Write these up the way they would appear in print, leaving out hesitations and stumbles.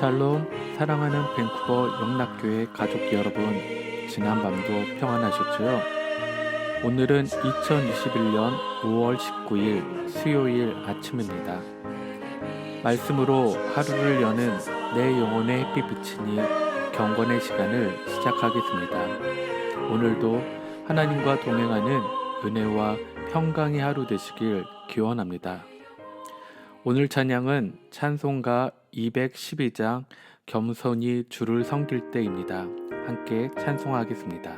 샬롬, 사랑하는 밴쿠버 영락교회 가족 여러분, 지난밤도 평안하셨지요? 오늘은 2021년 5월 19일 수요일 아침입니다. 말씀으로 하루를 여는 내 영혼의 햇빛 비치니 경건의 시간을 시작하겠습니다. 오늘도 하나님과 동행하는 은혜와 평강의 하루 되시길 기원합니다. 오늘 찬양은 찬송가 212장 겸손히 주를 섬길 때입니다. 함께 찬송하겠습니다.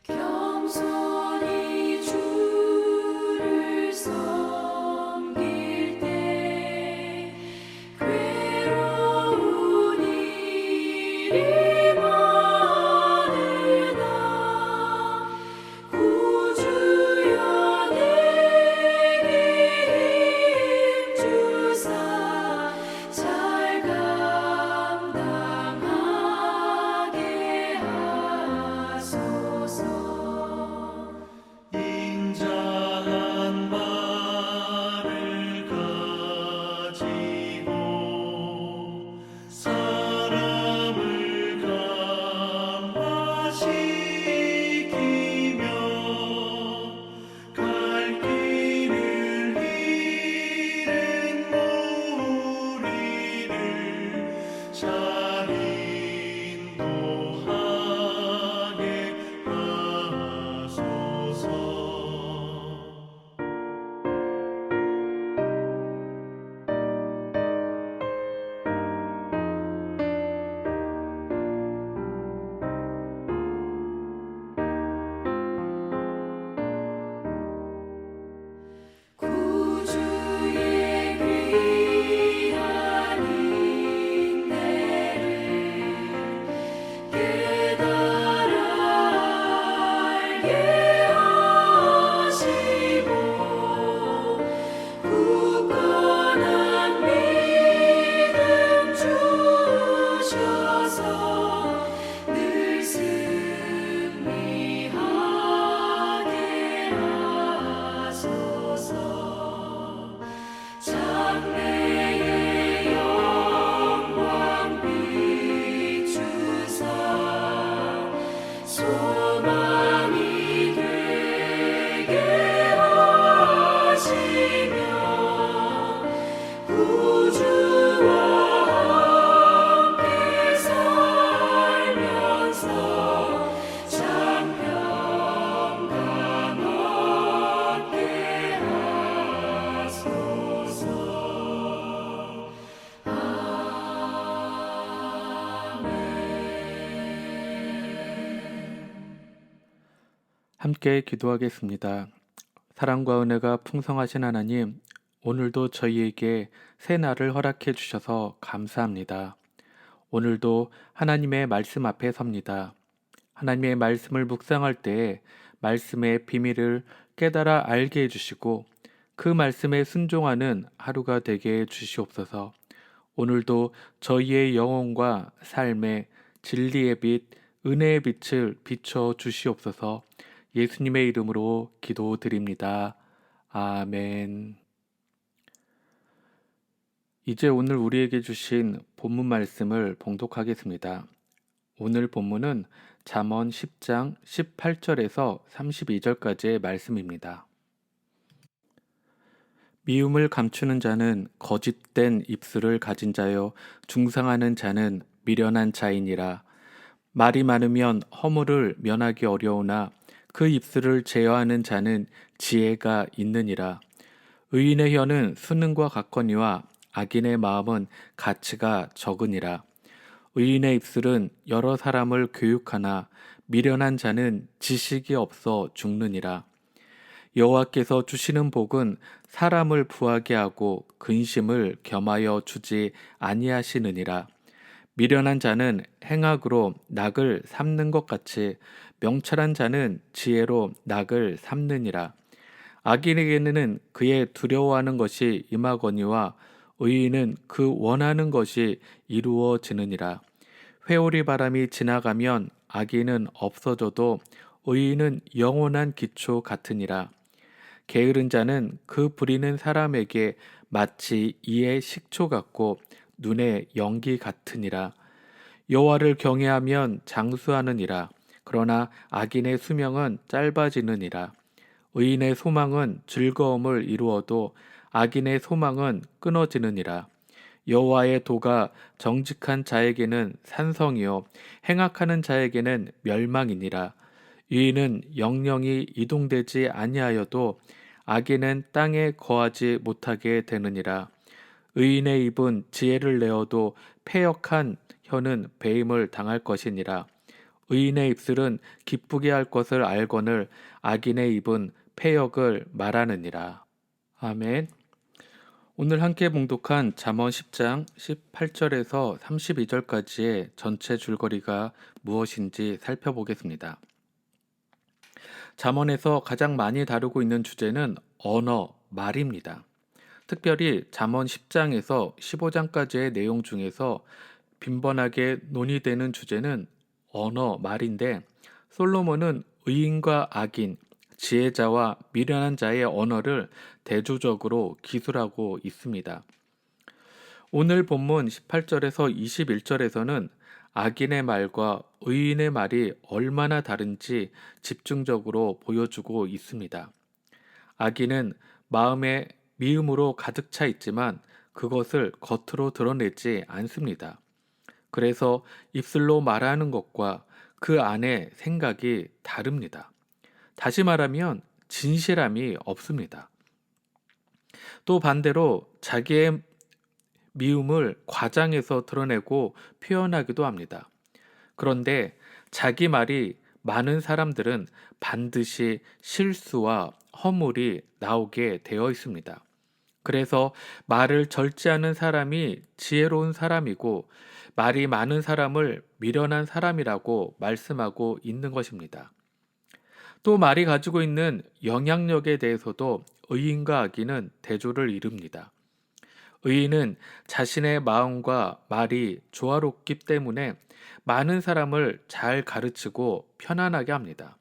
겸손히 주를 섬길 때 괴로운 일이 많으나 구주여 내게 힘주사 잘 감당하게 하소서. 인자한 말을 가지고 사람을 감화시키며 갈 길을 잃은 무리를 잘 인도하게 하소서. 구주의 귀한 인내를 깨달아 알게 하시고 굳건한 믿음 주셔서 늘 승리하게 하소서. 장래의 영광 비추사 소망이 되게 하시며 구주와 함께 살면서 참 평강 얻게 하소서. 함께 기도하겠습니다. 사랑과 은혜가 풍성하신 하나님, 오늘도 저희에게 새 날을 허락해 주셔서 감사합니다. 오늘도 하나님의 말씀 앞에 섭니다. 하나님의 말씀을 묵상할 때에 말씀의 비밀을 깨달아 알게 해주시고 그 말씀에 순종하는 하루가 되게 해 주시옵소서. 오늘도 저희의 영혼과 삶에 진리의 빛, 은혜의 빛을 비춰 주시옵소서. 예수님의 이름으로 기도드립니다. 아멘. 이제 오늘 우리에게 주신 본문 말씀을 봉독하겠습니다. 오늘 본문은 잠언 10장 18절에서 32절까지의 말씀입니다. 미움을 감추는 자는 거짓된 입술을 가진 자요 중상하는 자는 미련한 자이니라. 말이 많으면 허물을 면하기 어려우나 그 입술을 제어하는 자는 지혜가 있느니라. 의인의 혀는 수능과 같거니와 악인의 마음은 가치가 적으니라. 의인의 입술은 여러 사람을 교육하나 미련한 자는 지식이 없어 죽느니라. 여호와께서 주시는 복은 사람을 부하게 하고 근심을 겸하여 주지 아니하시느니라. 미련한 자는 행악으로 낙을 삼는 것 같이 명철한 자는 지혜로 낙을 삼느니라. 악인에게는 그의 두려워하는 것이 임하거니와 의인은 그 원하는 것이 이루어지느니라. 회오리 바람이 지나가면 악인은 없어져도 의인은 영원한 기초 같으니라. 게으른 자는 그 부리는 사람에게 마치 이의 식초 같고 눈의 연기 같으니라. 여호와를 경외하면 장수하느니라. 그러나 악인의 수명은 짧아지느니라. 의인의 소망은 즐거움을 이루어도 악인의 소망은 끊어지느니라. 여호와의 도가 정직한 자에게는 산성이요 행악하는 자에게는 멸망이니라. 의인은 영영이 이동되지 아니하여도 악인은 땅에 거하지 못하게 되느니라. 의인의 입은 지혜를 내어도 패역한 혀는 배임을 당할 것이니라. 의인의 입술은 기쁘게 할 것을 알거늘 악인의 입은 패역을 말하느니라. 아멘. 오늘 함께 봉독한 잠언 10장 18절에서 32절까지의 전체 줄거리가 무엇인지 살펴보겠습니다. 잠언에서 가장 많이 다루고 있는 주제는 언어, 말입니다. 특별히 잠언 10장에서 15장까지의 내용 중에서 빈번하게 논의되는 주제는 언어, 말인데 솔로몬은 의인과 악인, 지혜자와 미련한 자의 언어를 대조적으로 기술하고 있습니다. 오늘 본문 18절에서 21절에서는 악인의 말과 의인의 말이 얼마나 다른지 집중적으로 보여주고 있습니다. 악인은 마음에 미움으로 가득 차 있지만 그것을 겉으로 드러내지 않습니다. 그래서 입술로 말하는 것과 그 안에 생각이 다릅니다. 다시 말하면 진실함이 없습니다. 또 반대로 자기의 미움을 과장해서 드러내고 표현하기도 합니다. 그런데 자기 말이 많은 사람들은 반드시 실수와 허물이 나오게 되어 있습니다. 그래서 말을 절제하는 사람이 지혜로운 사람이고 말이 많은 사람을 미련한 사람이라고 말씀하고 있는 것입니다. 또 말이 가지고 있는 영향력에 대해서도 의인과 악인은 대조를 이룹니다. 의인은 자신의 마음과 말이 조화롭기 때문에 많은 사람을 잘 가르치고 편안하게 합니다.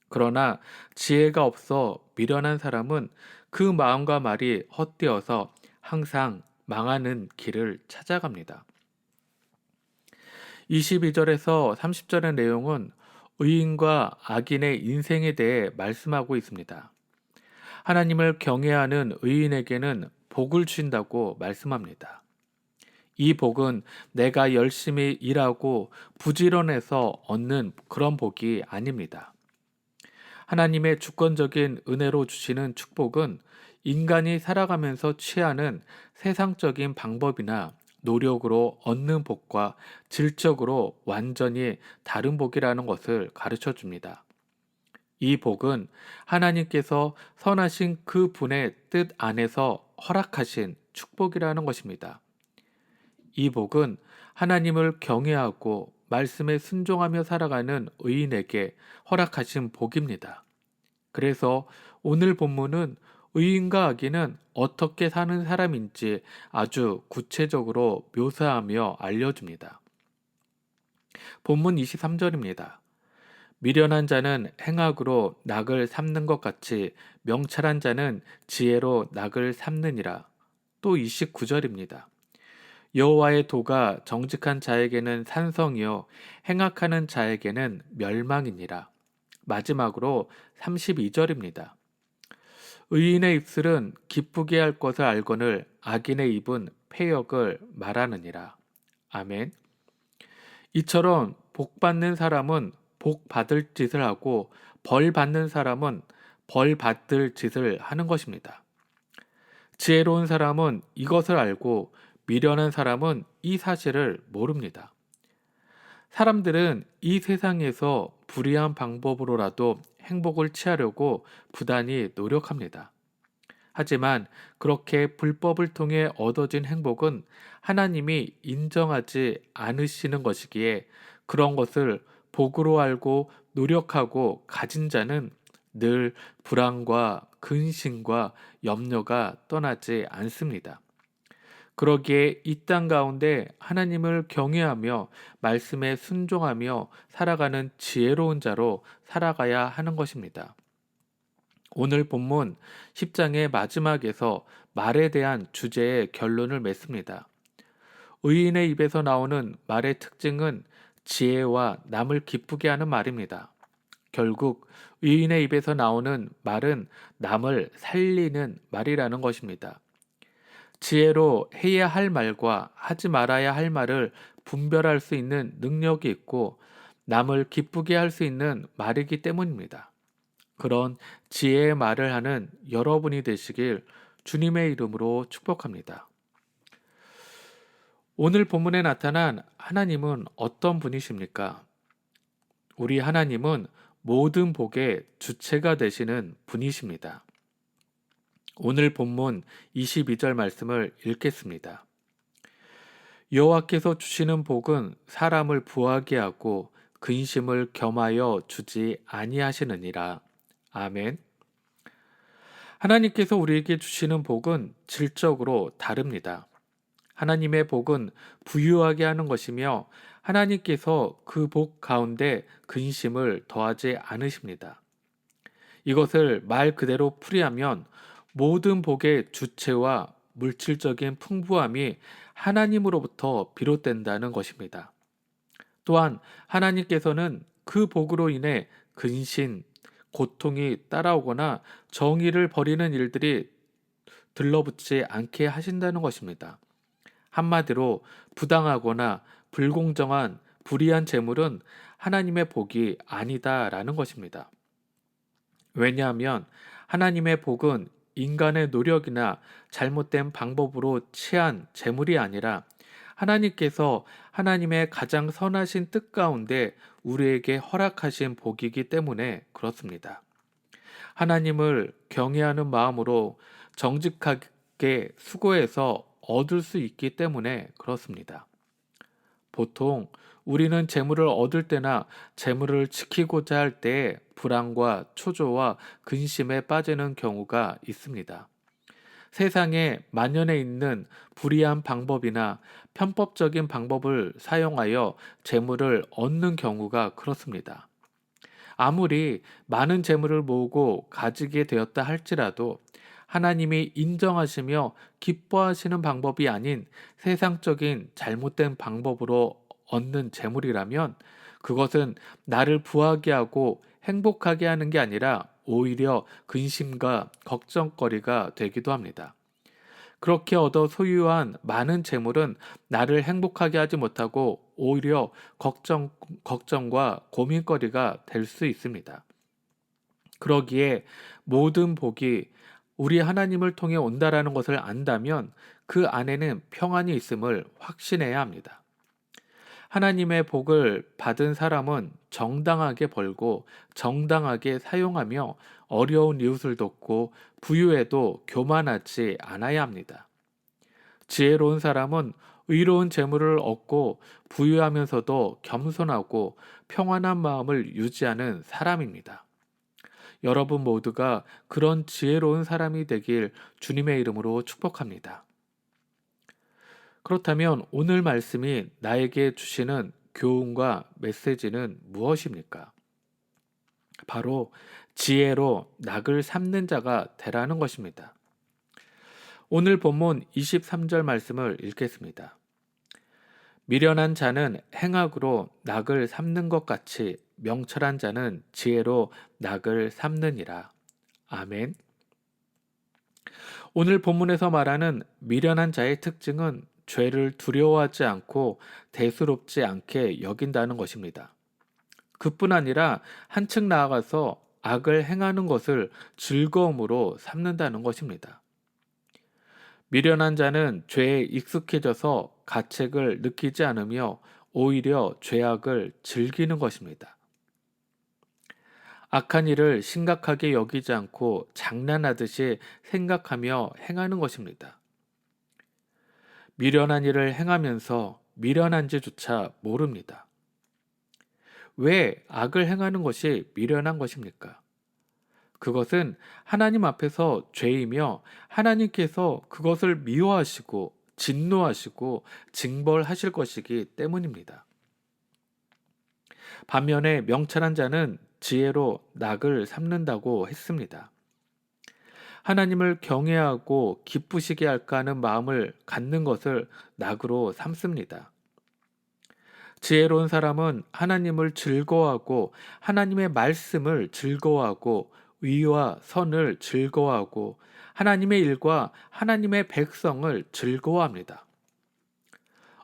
그러나 지혜가 없어 미련한 사람은 그 마음과 말이 헛되어서 항상 망하는 길을 찾아갑니다. 22절에서 30절의 내용은 의인과 악인의 인생에 대해 말씀하고 있습니다. 하나님을 경외하는 의인에게는 복을 주신다고 말씀합니다. 이 복은 내가 열심히 일하고 부지런해서 얻는 그런 복이 아닙니다. 하나님의 주권적인 은혜로 주시는 축복은 인간이 살아가면서 취하는 세상적인 방법이나 노력으로 얻는 복과 질적으로 완전히 다른 복이라는 것을 가르쳐 줍니다. 이 복은 하나님께서 선하신 그 분의 뜻 안에서 허락하신 축복이라는 것입니다. 이 복은 하나님을 경외하고 말씀에 순종하며 살아가는 의인에게 허락하신 복입니다. 그래서 오늘 본문은 의인과 악인은 어떻게 사는 사람인지 아주 구체적으로 묘사하며 알려줍니다. 본문 23절입니다. 미련한 자는 행악으로 낙을 삼는 것 같이 명철한 자는 지혜로 낙을 삼느니라. 또 29절입니다. 여호와의 도가 정직한 자에게는 산성이요 행악하는 자에게는 멸망이니라. 마지막으로 32절입니다. 의인의 입술은 기쁘게 할 것을 알거늘 악인의 입은 패역을 말하느니라. 아멘. 이처럼 복 받는 사람은 복 받을 짓을 하고 벌 받는 사람은 벌 받을 짓을 하는 것입니다. 지혜로운 사람은 이것을 알고 미련한 사람은 이 사실을 모릅니다. 사람들은 이 세상에서 불의한 방법으로라도 행복을 취하려고 부단히 노력합니다. 하지만 그렇게 불법을 통해 얻어진 행복은 하나님이 인정하지 않으시는 것이기에 그런 것을 복으로 알고 노력하고 가진 자는 늘 불안과 근심과 염려가 떠나지 않습니다. 그러기에 이 땅 가운데 하나님을 경외하며 말씀에 순종하며 살아가는 지혜로운 자로 살아가야 하는 것입니다. 오늘 본문 10장의 마지막에서 말에 대한 주제의 결론을 맺습니다. 의인의 입에서 나오는 말의 특징은 지혜와 남을 기쁘게 하는 말입니다. 결국 의인의 입에서 나오는 말은 남을 살리는 말이라는 것입니다. 지혜로 해야 할 말과 하지 말아야 할 말을 분별할 수 있는 능력이 있고 남을 기쁘게 할 수 있는 말이기 때문입니다. 그런 지혜의 말을 하는 여러분이 되시길 주님의 이름으로 축복합니다. 오늘 본문에 나타난 하나님은 어떤 분이십니까? 우리 하나님은 모든 복의 주체가 되시는 분이십니다. 오늘 본문 22절 말씀을 읽겠습니다. 여호와께서 주시는 복은 사람을 부하게 하고 근심을 겸하여 주지 아니하시느니라. 아멘. 하나님께서 우리에게 주시는 복은 질적으로 다릅니다. 하나님의 복은 부유하게 하는 것이며 하나님께서 그 복 가운데 근심을 더하지 않으십니다. 이것을 말 그대로 풀이하면 모든 복의 주체와 물질적인 풍부함이 하나님으로부터 비롯된다는 것입니다. 또한 하나님께서는 그 복으로 인해 근심, 고통이 따라오거나 정의를 버리는 일들이 들러붙지 않게 하신다는 것입니다. 한마디로 부당하거나 불공정한 불의한 재물은 하나님의 복이 아니다라는 것입니다. 왜냐하면 하나님의 복은 인간의 노력이나 잘못된 방법으로 취한 재물이 아니라 하나님께서 하나님의 가장 선하신 뜻 가운데 우리에게 허락하신 복이기 때문에 그렇습니다. 하나님을 경외하는 마음으로 정직하게 수고해서 얻을 수 있기 때문에 그렇습니다. 보통 우리는 재물을 얻을 때나 재물을 지키고자 할 때 불안과 초조와 근심에 빠지는 경우가 있습니다. 세상에 만연해 있는 불의한 방법이나 편법적인 방법을 사용하여 재물을 얻는 경우가 그렇습니다. 아무리 많은 재물을 모으고 가지게 되었다 할지라도 하나님이 인정하시며 기뻐하시는 방법이 아닌 세상적인 잘못된 방법으로 얻는 재물이라면 그것은 나를 부하게 하고 행복하게 하는 게 아니라 오히려 근심과 걱정거리가 되기도 합니다. 그렇게 얻어 소유한 많은 재물은 나를 행복하게 하지 못하고 오히려 걱정과 고민거리가 될 수 있습니다. 그러기에 모든 복이 우리 하나님을 통해 온다라는 것을 안다면 그 안에는 평안이 있음을 확신해야 합니다. 하나님의 복을 받은 사람은 정당하게 벌고 정당하게 사용하며 어려운 이웃을 돕고 부유해도 교만하지 않아야 합니다. 지혜로운 사람은 의로운 재물을 얻고 부유하면서도 겸손하고 평안한 마음을 유지하는 사람입니다. 여러분 모두가 그런 지혜로운 사람이 되길 주님의 이름으로 축복합니다. 그렇다면 오늘 말씀이 나에게 주시는 교훈과 메시지는 무엇입니까? 바로 지혜로 낙을 삼는 자가 되라는 것입니다. 오늘 본문 23절 말씀을 읽겠습니다. 미련한 자는 행악으로 낙을 삼는 것 같이 명철한 자는 지혜로 낙을 삼느니라. 아멘. 오늘 본문에서 말하는 미련한 자의 특징은 죄를 두려워하지 않고 대수롭지 않게 여긴다는 것입니다. 그뿐 아니라 한층 나아가서 악을 행하는 것을 즐거움으로 삼는다는 것입니다. 미련한 자는 죄에 익숙해져서 가책을 느끼지 않으며 오히려 죄악을 즐기는 것입니다. 악한 일을 심각하게 여기지 않고 장난하듯이 생각하며 행하는 것입니다. 미련한 일을 행하면서 미련한지조차 모릅니다. 왜 악을 행하는 것이 미련한 것입니까? 그것은 하나님 앞에서 죄이며 하나님께서 그것을 미워하시고 진노하시고 징벌하실 것이기 때문입니다. 반면에 명철한 자는 지혜로 낙을 삼는다고 했습니다. 하나님을 경외하고 기쁘시게 할까 하는 마음을 갖는 것을 낙으로 삼습니다. 지혜로운 사람은 하나님을 즐거워하고 하나님의 말씀을 즐거워하고 의와 선을 즐거워하고 하나님의 일과 하나님의 백성을 즐거워합니다.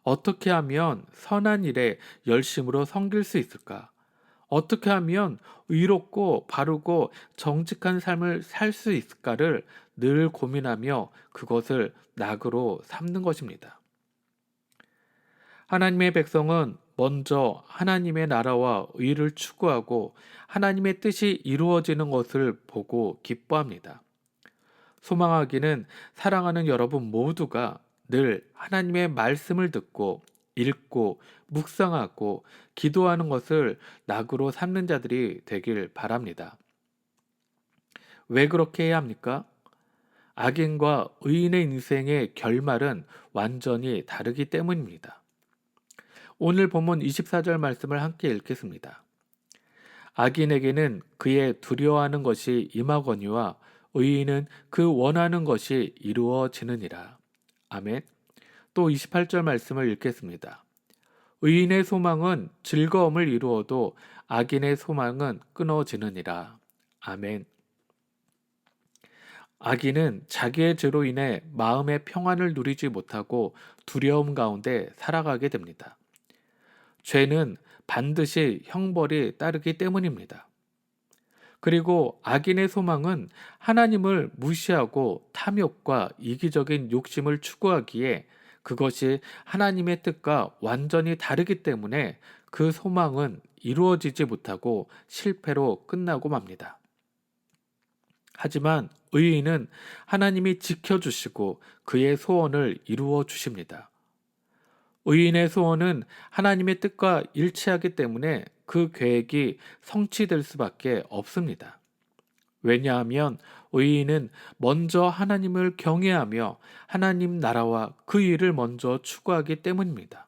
어떻게 하면 선한 일에 열심으로 섬길 수 있을까? 어떻게 하면 의롭고 바르고 정직한 삶을 살 수 있을까를 늘 고민하며 그것을 낙으로 삼는 것입니다. 하나님의 백성은 먼저 하나님의 나라와 의를 추구하고 하나님의 뜻이 이루어지는 것을 보고 기뻐합니다. 소망하기는 사랑하는 여러분 모두가 늘 하나님의 말씀을 듣고 읽고 묵상하고 기도하는 것을 낙으로 삼는 자들이 되길 바랍니다. 왜 그렇게 해야 합니까? 악인과 의인의 인생의 결말은 완전히 다르기 때문입니다. 오늘 본문 24절 말씀을 함께 읽겠습니다. 악인에게는 그의 두려워하는 것이 임하거니와 의인은 그 원하는 것이 이루어지느니라. 아멘. 또 28절 말씀을 읽겠습니다. 의인의 소망은 즐거움을 이루어도 악인의 소망은 끊어지느니라. 아멘. 악인은 자기의 죄로 인해 마음의 평안을 누리지 못하고 두려움 가운데 살아가게 됩니다. 죄는 반드시 형벌이 따르기 때문입니다. 그리고 악인의 소망은 하나님을 무시하고 탐욕과 이기적인 욕심을 추구하기에 그것이 하나님의 뜻과 완전히 다르기 때문에 그 소망은 이루어지지 못하고 실패로 끝나고 맙니다. 하지만 의인은 하나님이 지켜주시고 그의 소원을 이루어 주십니다. 의인의 소원은 하나님의 뜻과 일치하기 때문에 그 계획이 성취될 수밖에 없습니다. 왜냐하면 의인은 먼저 하나님을 경외하며 하나님 나라와 그 일을 먼저 추구하기 때문입니다.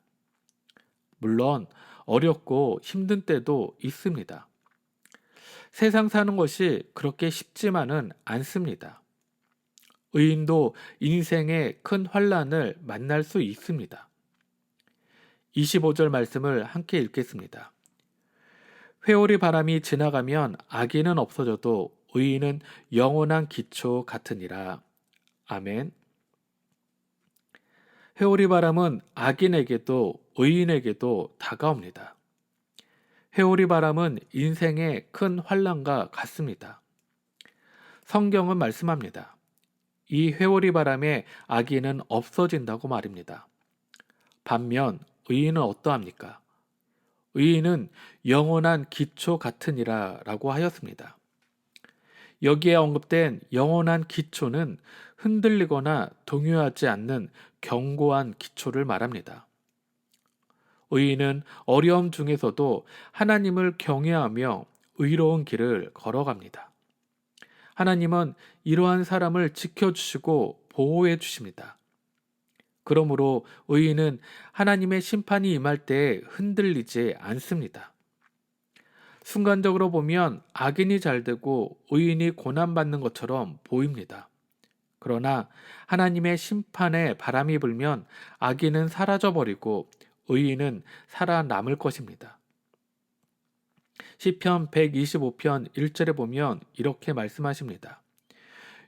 물론 어렵고 힘든 때도 있습니다. 세상 사는 것이 그렇게 쉽지만은 않습니다. 의인도 인생의 큰 환난을 만날 수 있습니다. 25절 말씀을 함께 읽겠습니다. 회오리 바람이 지나가면 악인은 없어져도 의인은 영원한 기초 같으니라. 아멘. 회오리 바람은 악인에게도 의인에게도 다가옵니다. 회오리 바람은 인생의 큰 환난과 같습니다. 성경은 말씀합니다. 이 회오리 바람에 악인은 없어진다고 말입니다. 반면 의인은 어떠합니까? 의인은 영원한 기초 같으니라 라고 하였습니다. 여기에 언급된 영원한 기초는 흔들리거나 동요하지 않는 견고한 기초를 말합니다. 의인은 어려움 중에서도 하나님을 경외하며 의로운 길을 걸어갑니다. 하나님은 이러한 사람을 지켜주시고 보호해 주십니다. 그러므로 의인은 하나님의 심판이 임할 때에 흔들리지 않습니다. 순간적으로 보면 악인이 잘되고 의인이 고난받는 것처럼 보입니다. 그러나 하나님의 심판에 바람이 불면 악인은 사라져버리고 의인은 살아남을 것입니다. 시편 125편 1절에 보면 이렇게 말씀하십니다.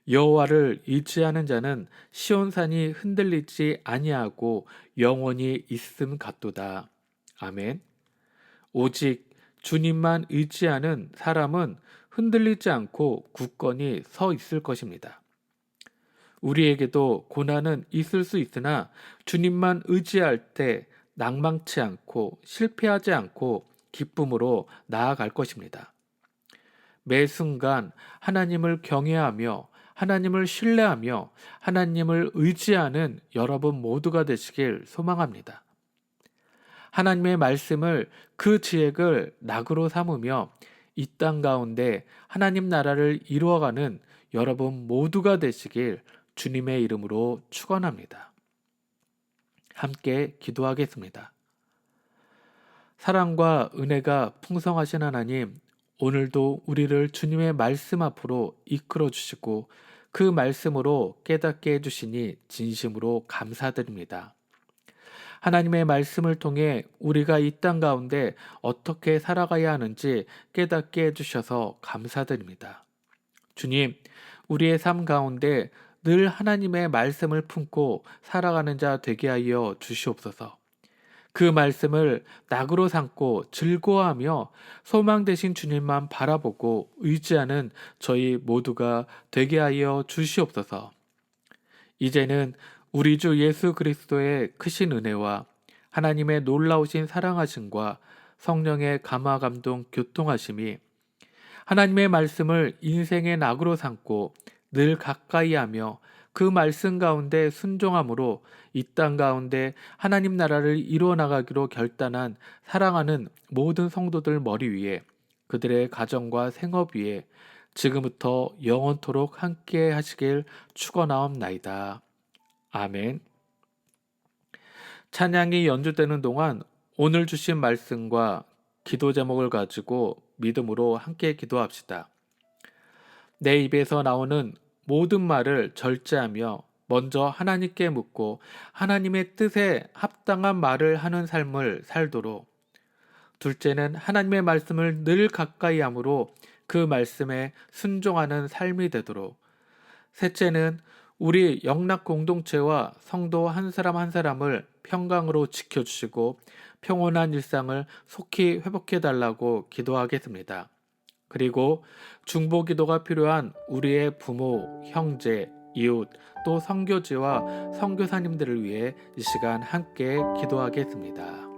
여호와를 의지하는 자는 시온산이 흔들리지 아니하고 영원히 있음 같도다. 아멘. 오직 주님만 의지하는 사람은 흔들리지 않고 굳건히 서 있을 것입니다. 우리에게도 고난은 있을 수 있으나 주님만 의지할 때 낭망치 않고 실패하지 않고 기쁨으로 나아갈 것입니다. 매 순간 하나님을 경외하며 하나님을 신뢰하며 하나님을 의지하는 여러분 모두가 되시길 소망합니다. 하나님의 말씀을 그 지혜를 낙으로 삼으며 이 땅 가운데 하나님 나라를 이루어가는 여러분 모두가 되시길 주님의 이름으로 축원합니다. 함께 기도하겠습니다. 사랑과 은혜가 풍성하신 하나님, 오늘도 우리를 주님의 말씀 앞으로 이끌어 주시고 그 말씀으로 깨닫게 해주시니 진심으로 감사드립니다. 하나님의 말씀을 통해 우리가 이 땅 가운데 어떻게 살아가야 하는지 깨닫게 해주셔서 감사드립니다. 주님, 우리의 삶 가운데 늘 하나님의 말씀을 품고 살아가는 자 되게 하여 주시옵소서. 그 말씀을 낙으로 삼고 즐거워하며 소망 되신 주님만 바라보고 의지하는 저희 모두가 되게 하여 주시옵소서. 이제는 우리 주 예수 그리스도의 크신 은혜와 하나님의 놀라우신 사랑하심과 성령의 감화 감동 교통하심이 하나님의 말씀을 인생의 낙으로 삼고 늘 가까이 하며 그 말씀 가운데 순종함으로 이 땅 가운데 하나님 나라를 이루어 나가기로 결단한 사랑하는 모든 성도들 머리 위에 그들의 가정과 생업 위에 지금부터 영원토록 함께 하시길 축원하옵나이다. 아멘. 찬양이 연주되는 동안 오늘 주신 말씀과 기도 제목을 가지고 믿음으로 함께 기도합시다. 내 입에서 나오는 모든 말을 절제하며 먼저 하나님께 묻고 하나님의 뜻에 합당한 말을 하는 삶을 살도록, 둘째는 하나님의 말씀을 늘 가까이 함으로 그 말씀에 순종하는 삶이 되도록, 셋째는 우리 영락 공동체와 성도 한 사람 한 사람을 평강으로 지켜주시고 평온한 일상을 속히 회복해 달라고 기도하겠습니다. 그리고 중보 기도가 필요한 우리의 부모, 형제, 이웃, 또 선교지와 선교사님들을 위해 이 시간 함께 기도하겠습니다.